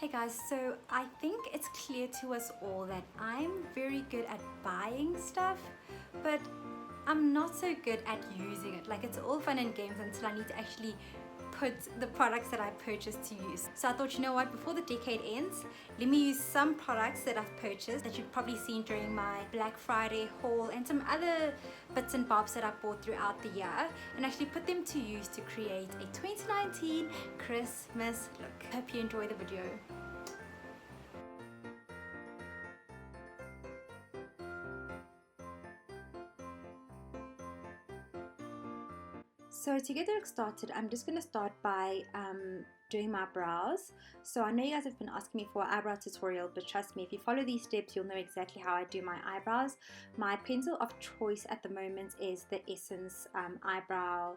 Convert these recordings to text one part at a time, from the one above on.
Hey guys, so I think it's clear to us all that I'm very good at buying stuff, but I'm not so good at using it. Like, it's all fun and games until I need to actually put the products that I purchased to use. So I thought, you know what, before the decade ends, let me use some products that I've purchased that you've probably seen during my Black Friday haul and some other bits and bobs that I bought throughout the year, and actually put them to use to create a 2019 Christmas look. Hope you enjoy the video. So to get the look started, I'm just going to start by doing my brows. So I know you guys have been asking me for an eyebrow tutorial, but trust me, if you follow these steps, you'll know exactly how I do my eyebrows. My pencil of choice at the moment is the Essence eyebrow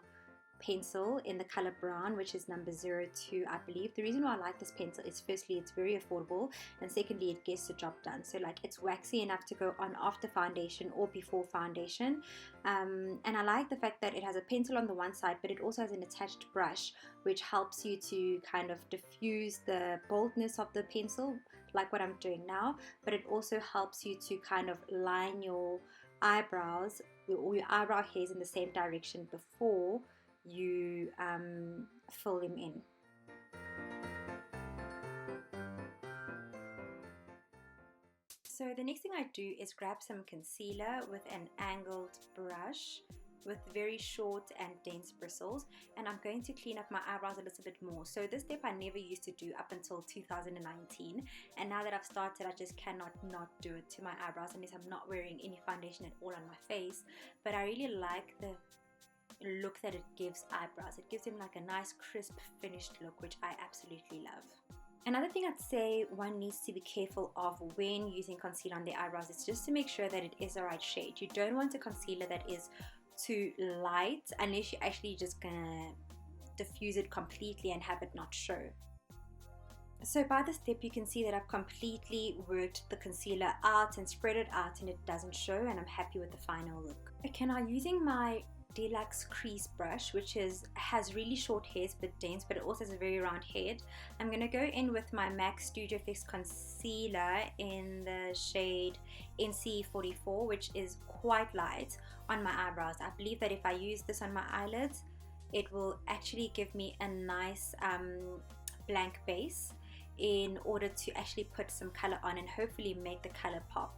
pencil in the color brown, which is number 02, I believe. The reason why I like this pencil is firstly it's very affordable, and secondly it gets the job done. So like, it's waxy enough to go on after foundation or before foundation, and I like the fact that it has a pencil on the one side, but it also has an attached brush which helps you to kind of diffuse the boldness of the pencil, like what I'm doing now, but it also helps you to kind of line your eyebrows or your eyebrow hairs in the same direction before you fill them in. So the next thing I do is grab some concealer with an angled brush with very short and dense bristles, and I'm going to clean up my eyebrows a little bit more. So this step I never used to do up until 2019, and now that I've started, I just cannot not do it to my eyebrows unless I'm not wearing any foundation at all on my face. But I really like the look that it gives eyebrows. It gives them like a nice crisp finished look, which I absolutely love. Another thing I'd say one needs to be careful of when using concealer on the eyebrows is just to make sure that it is the right shade. You don't want a concealer that is too light unless you're actually just gonna diffuse it completely and have it not show. So by this step you can see that I've completely worked the concealer out and spread it out, and it doesn't show, and I'm happy with the final look. Okay, now using my Deluxe crease brush, which has really short hairs but dense, but it also has a very round head, I'm going to go in with my M.A.C Studio Fix concealer in the shade NC44, which is quite light, on my eyebrows. I believe that if I use this on my eyelids, it will actually give me a nice blank base in order to actually put some color on and hopefully make the color pop.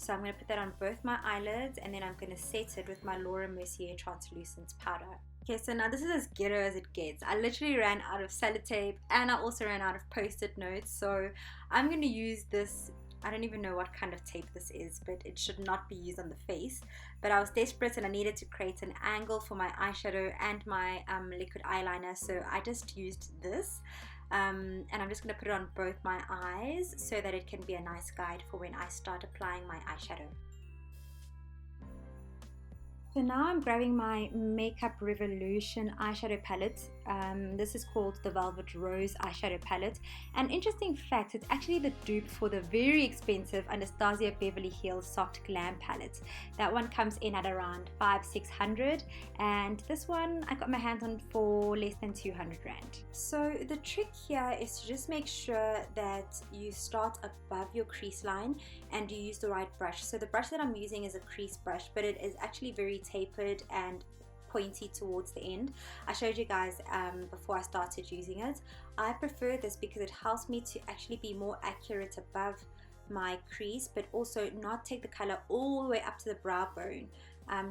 So I'm going to put that on both my eyelids, and then I'm going to set it with my Lauder Mercier translucent powder. Okay, so now this is as ghetto as it gets. I literally ran out of sellotape, and I also ran out of post-it notes, so I'm going to use this. I don't even know what kind of tape this is, but it should not be used on the face. But I was desperate and I needed to create an angle for my eyeshadow and my liquid eyeliner, so I just used this. And I'm just going to put it on both my eyes so that it can be a nice guide for when I start applying my eyeshadow. So now I'm grabbing my Makeup Revolution eyeshadow palette. This is called the Velvet Rose eyeshadow palette. An interesting fact, it's actually the dupe for the very expensive Anastasia Beverly Hills Soft Glam palette. That one comes in at around 500-600, and this one I got my hands on for less than 200 Rand. So the trick here is to just make sure that you start above your crease line and you use the right brush. So the brush that I'm using is a crease brush, but it is actually very tapered and pointy towards the end. I showed you guys before I started using it. I prefer this because it helps me to actually be more accurate above my crease, but also not take the color all the way up to the brow bone.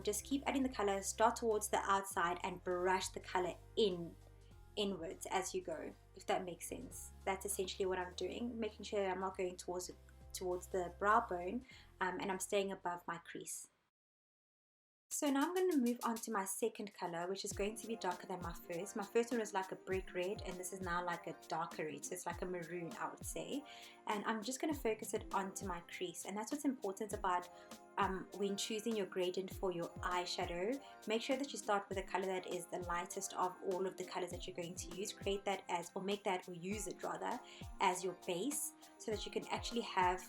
Just keep adding the color, start towards the outside and brush the color inwards as you go, if that makes sense. That's essentially what I'm doing, making sure that I'm not going towards the brow bone, and I'm staying above my crease. So now I'm going to move on to my second color, which is going to be darker than my first. My first one was like a brick red, and this is now like a darker red, so it's like a maroon, I would say. And I'm just going to focus it onto my crease, and that's what's important about when choosing your gradient for your eyeshadow. Make sure that you start with a color that is the lightest of all of the colors that you're going to use. Create that as, or make that, or use it rather, as your base, so that you can actually have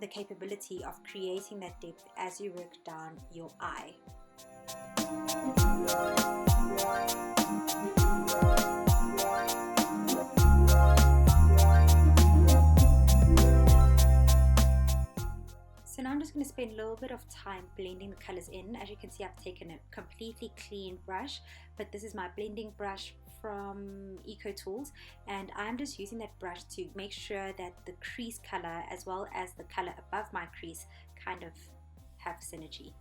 the capability of creating that depth as you work down your eye. spend a little bit of time blending the colors in. As you can see, I've taken a completely clean brush, but this is my blending brush from Ecotools, and I'm just using that brush to make sure that the crease color as well as the color above my crease kind of have synergy.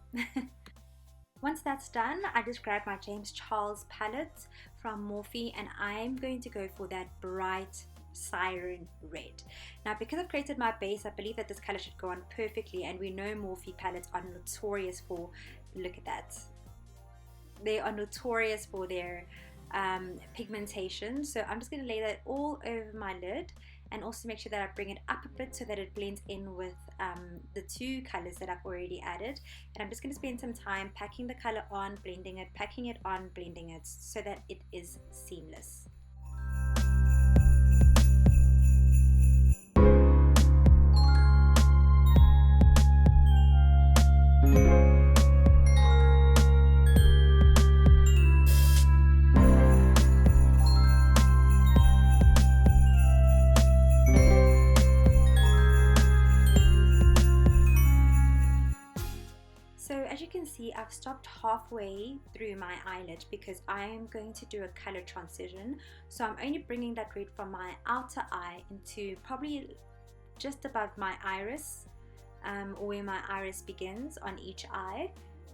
Once that's done, I just grab my James Charles palette from Morphe, and I'm going to go for that bright siren red. Now, because I've created my base, I believe that this color should go on perfectly, and we know Morphe palettes are notorious for, look at that, they are notorious for their pigmentation. So I'm just going to lay that all over my lid, and also make sure that I bring it up a bit so that it blends in with the two colors that I've already added. And I'm just going to spend some time packing the color on, blending it, packing it on, blending it, so that it is seamless. So as you can see, I've stopped halfway through my eyelid because I am going to do a color transition. So I'm only bringing that red from my outer eye into probably just above my iris, or where my iris begins on each eye.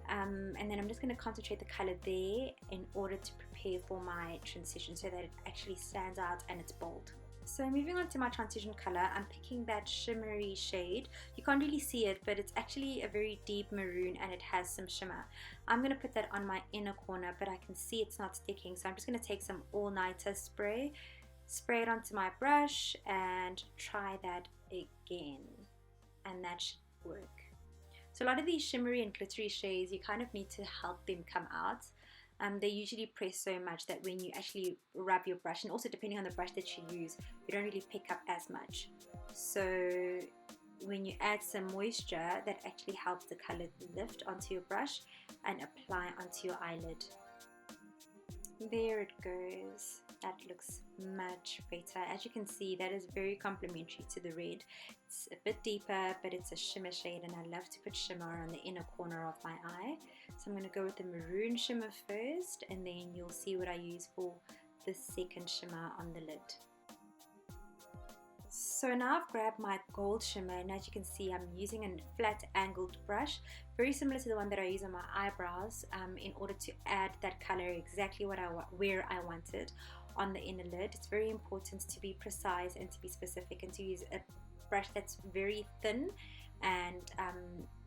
And then I'm just going to concentrate the color there in order to prepare for my transition so that it actually stands out and it's bold. So moving on to my transition color, I'm picking that shimmery shade. You can't really see it, but it's actually a very deep maroon and it has some shimmer. I'm going to put that on my inner corner, but I can see it's not sticking. So I'm just going to take some all-nighter spray it onto my brush and try that again. And that should work. So a lot of these shimmery and glittery shades, you kind of need to help them come out. They usually press so much that when you actually rub your brush, and also depending on the brush that you use, you don't really pick up as much. So when you add some moisture, that actually helps the color lift onto your brush and apply onto your eyelid. There it goes. That looks much better. As you can see, that is very complementary to the red. It's a bit deeper, but it's a shimmer shade, and I love to put shimmer on the inner corner of my eye. So I'm going to go with the maroon shimmer first, and then you'll see what I use for the second shimmer on the lid. So now I've grabbed my gold shimmer, and as you can see, I'm using a flat angled brush, very similar to the one that I use on my eyebrows, in order to add that color exactly where I want it on the inner lid. It's very important to be precise and to be specific, and to use a brush that's very thin, and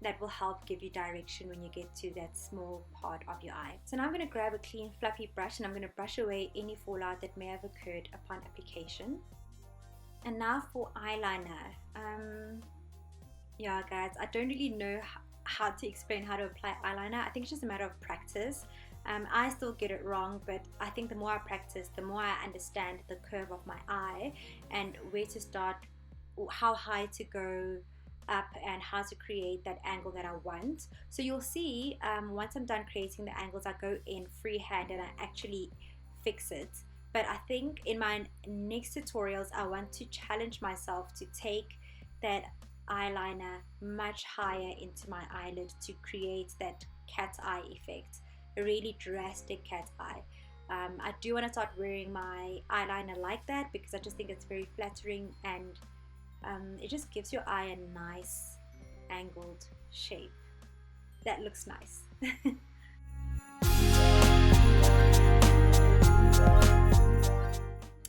that will help give you direction when you get to that small part of your eye. So now I'm going to grab a clean fluffy brush, and I'm going to brush away any fallout that may have occurred upon application. And now for eyeliner. Yeah guys, I don't really know how to explain how to apply eyeliner. I think it's just a matter of practice. I still get it wrong, but I think the more I practice, the more I understand the curve of my eye and where to start, how high to go up, and how to create that angle that I want. So you'll see, once I'm done creating the angles, I go in freehand and I actually fix it. But I think in my next tutorials, I want to challenge myself to take that eyeliner much higher into my eyelid to create that cat's eye effect, a really drastic cat's eye. I do want to start wearing my eyeliner like that because I just think it's very flattering, and it just gives your eye a nice angled shape that looks nice.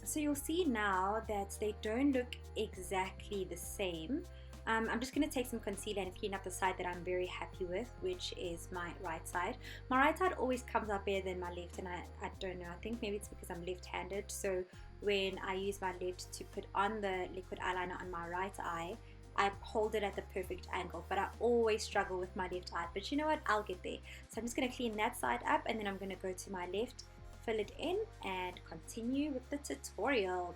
So you'll see now that they don't look exactly the same. I'm just going to take some concealer and clean up the side that I'm very happy with, which is my right side. My right side always comes out better than my left, and I don't know, I think maybe it's because I'm left-handed. So when I use my left to put on the liquid eyeliner on my right eye, I hold it at the perfect angle, but I always struggle with my left eye. But you know what, I'll get there. So I'm just going to clean that side up, and then I'm going to go to my left, fill it in, and continue with the tutorial.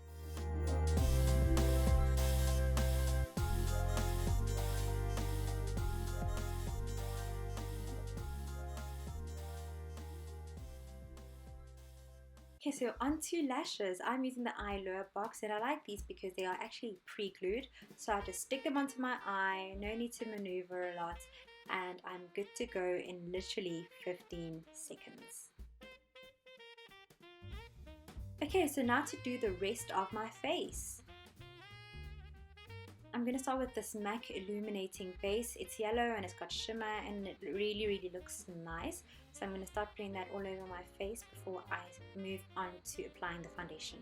Okay, so onto lashes. I'm using the eye lure box, and I like these because they are actually pre-glued. So I just stick them onto my eye, no need to maneuver a lot, and I'm good to go in literally 15 seconds. Okay, so now to do the rest of my face. I'm going to start with this M.A.C illuminating base. It's yellow and it's got shimmer and it really looks nice. So I'm going to start putting that all over my face before I move on to applying the foundation.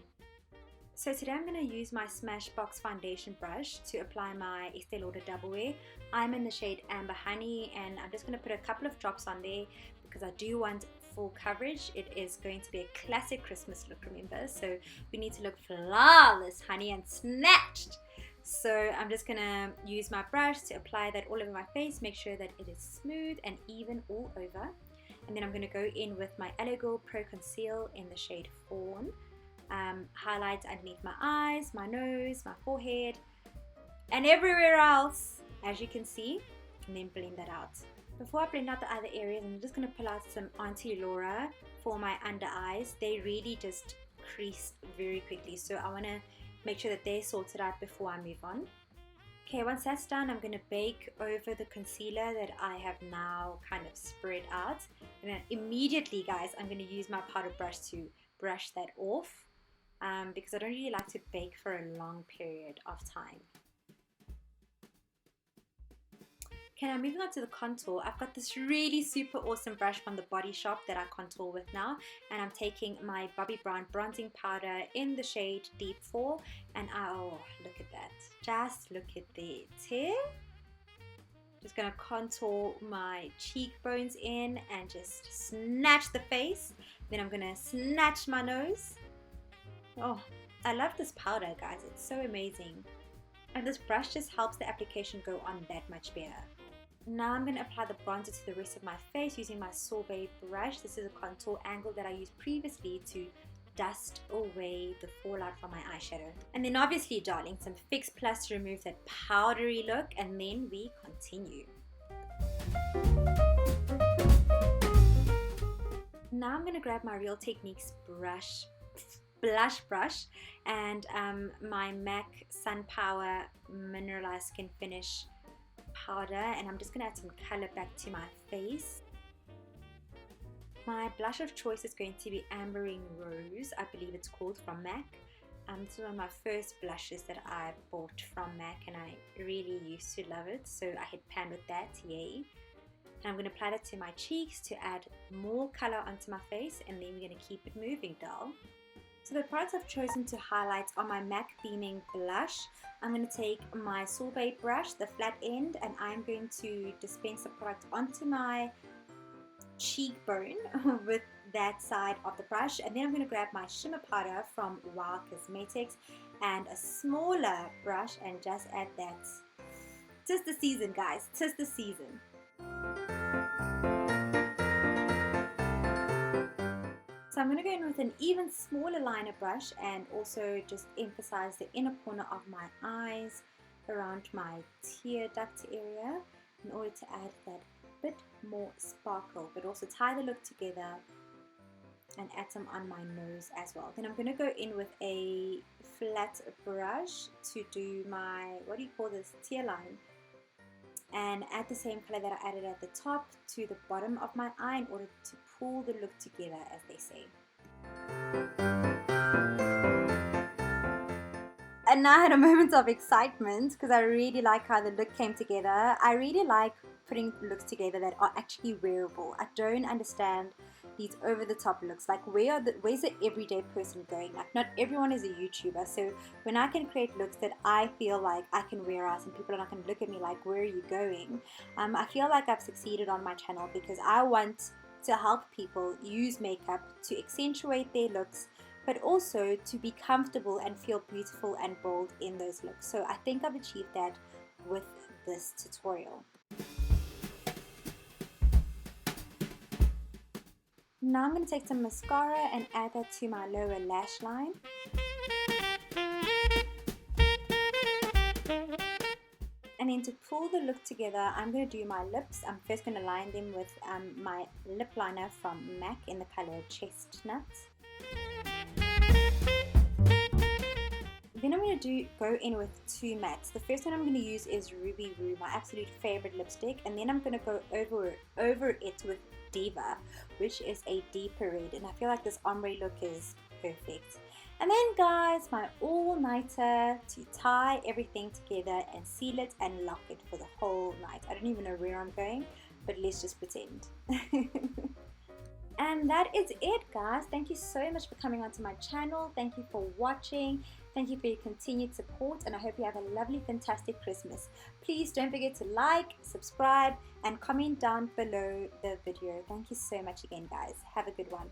So today I'm going to use my Smashbox foundation brush to apply my Estee Lauder Double Wear. I'm in the shade Amber Honey, and I'm just going to put a couple of drops on there because I do want full coverage. It is going to be a classic Christmas look, remember, so we need to look flawless, honey, and snatched. So I'm just going to use my brush to apply that all over my face, make sure that it is smooth and even all over. And then I'm going to go in with my Girl Pro Conceal in the shade Fawn. Highlight underneath my eyes, my nose, my forehead, and everywhere else, as you can see, and then blend that out. Before I blend out the other areas, I'm just going to pull out some Auntie Laura for my under eyes. They really just crease very quickly, so I want to make sure that they're sorted out before I move on. Okay, once that's done, I'm going to bake over the concealer that I have now kind of spread out. And then immediately, guys, I'm going to use my powder brush to brush that off because I don't really like to bake for a long period of time. Okay, now moving on to the contour. I've got this really super awesome brush from the Body Shop that I contour with now, and I'm taking my Bobbi Brown bronzing powder in the shade Deep 4, and oh, look at that, just look at that. Just gonna contour my cheekbones in and just snatch the face. Then I'm gonna snatch my nose. Oh, I love this powder, guys, it's so amazing, and this brush just helps the application go on that much better. Now I'm going to apply the bronzer to the rest of my face using my sorbet brush. This is a contour angle that I used previously to dust away the fallout from my eyeshadow. And then obviously, darling, some Fix Plus to remove that powdery look, and then we continue. Now I'm going to grab my Real Techniques blush brush and my M.A.C Sun Power Mineralize Skinfinish powder, and I'm just going to add some color back to my face. My blush of choice is going to be Ambering Rose, I believe it's called, from M.A.C. This is one of my first blushes that I bought from M.A.C, and I really used to love it, so I hit pan with that, yay. And I'm going to apply that to my cheeks to add more color onto my face, and then we're going to keep it moving, doll. So the products I've chosen to highlight are my M.A.C Beaming Blush. I'm going to take my sorbet brush, the flat end, and I'm going to dispense the product onto my cheekbone with that side of the brush. And then I'm going to grab my shimmer powder from Wow Cosmetics and a smaller brush and just add that. 'Tis the season, guys, 'tis the season. So I'm going to go in with an even smaller liner brush and also just emphasize the inner corner of my eyes around my tear duct area in order to add that bit more sparkle, but also tie the look together and add some on my nose as well. Then I'm going to go in with a flat brush to do my, what do you call this, tear line, and add the same color that I added at the top to the bottom of my eye in order to pull the look together, as they say. And now I had a moment of excitement because I really like how the look came together. I really like putting looks together that are actually wearable. I don't understand these over-the-top looks. Like, where's the everyday person going? Like, not everyone is a YouTuber, so when I can create looks that I feel like I can wear out and people are not going to look at me like, where are you going? I feel like I've succeeded on my channel because I want to help people use makeup to accentuate their looks, but also to be comfortable and feel beautiful and bold in those looks. So I think I've achieved that with this tutorial. Now I'm going to take some mascara and add that to my lower lash line. And then to pull the look together, I'm going to do my lips. I'm first going to line them with my lip liner from M.A.C in the color Chestnut. Then I'm going to go in with two mattes. The first one I'm going to use is Ruby Woo, my absolute favorite lipstick, and then I'm going to go over it with Diva, which is a deeper red, and I feel like this ombre look is perfect. And then guys, my all-nighter to tie everything together and seal it and lock it for the whole night. I don't even know where I'm going, but let's just pretend. And that is it, guys. Thank you so much for coming onto my channel. Thank you for watching. Thank you for your continued support, and I hope you have a lovely, fantastic Christmas. Please don't forget to like, subscribe, and comment down below the video. Thank you so much again, guys. Have a good one.